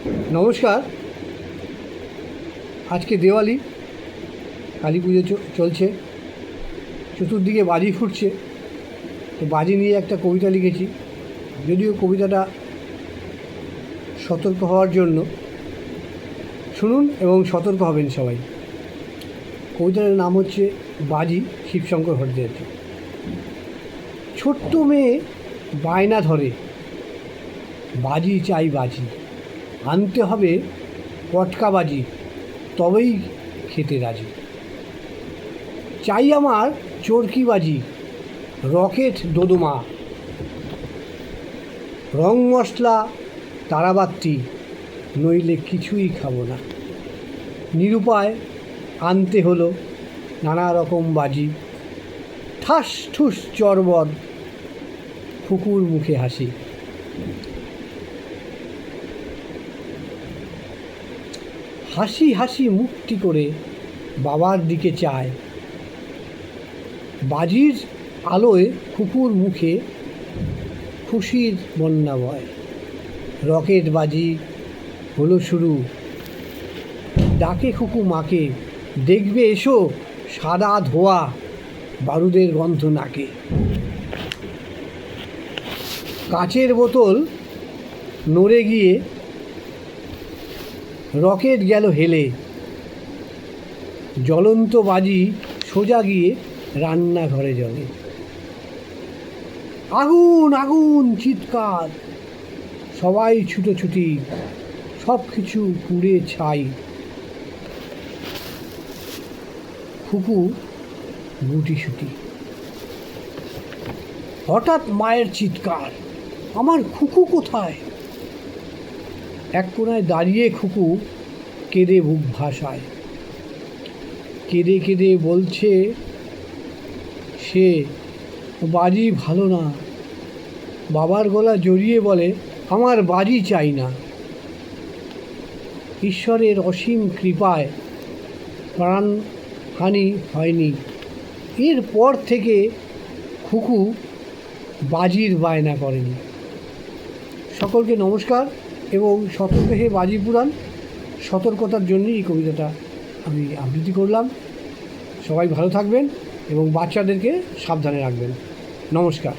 নমস্কার। আজকে দেওয়ালি, কালী পুজো চলছে, চতুর্দিকে বাজি ফুটছে। তো বাজি নিয়ে একটা কবিতা লিখেছি, যদিও কবিতাটা সতর্ক হওয়ার জন্য। শুনুন এবং সতর্ক হবেন সবাই। কবিতাটার নাম হচ্ছে বাজি, শিবশঙ্কর ভট্টাচার্য। ছোট্ট মেয়ে বায়না ধরে, বাজি চাই বাজি, আনতে হবে পটকা বাজি, তবেই খেতে রাজি। চাই আমার চরকি বাজি, রকেট দোদমা, রং মশলা তারাবাতি, নইলে কিছুই খাবো না। নিরুপায় আনতে হলো নানা রকম বাজি, ঠাস ঠুস চরবর, ফুকুর মুখে হাসি। হাসি হাসি মুক্তি করে বাবার দিকে চায়, বাজির আলোয় ফুকুর মুখে খুশির বন্যা বয়। রকেট বাজি হলো শুরু, ডাকে খুকু মাকে, দেখবে এসো সাদা ধোয়া, বারুদের গন্ধ নাকে। কাচের বোতল নড়ে গিয়ে রকেট গেল হেলে, জ্বলন্ত বাজি সোজা গিয়ে রান্নাঘরে জ্বলে। আগুন আগুন চিৎকার, সবাই ছুটোছুটি, সব কিছু পুড়ে ছাই। খুকু গুটিসুটি। হঠাৎ মায়ের চিৎকার, আমার খুকু কোথায়? এক কোণায় দাঁড়িয়ে খুকু কেঁদে বুক ভাসায়। কেঁদে কেঁদে বলছে সে, বাজি ভালো না। বাবার গলা জড়িয়ে বলে, আমার বাজি চাই না। ঈশ্বরের অসীম কৃপায় প্রাণহানি হয়নি। এরপর থেকে খুকু বাজির বায়না করেনি। সকলকে নমস্কার এবং সতর্ক হে বাজি পুরাণ। সতর্কতার জন্যই এই কবিতাটা আমি আবৃত্তি করলাম। সবাই ভালো থাকবেন এবং বাচ্চাদেরকে সাবধানে রাখবেন। নমস্কার।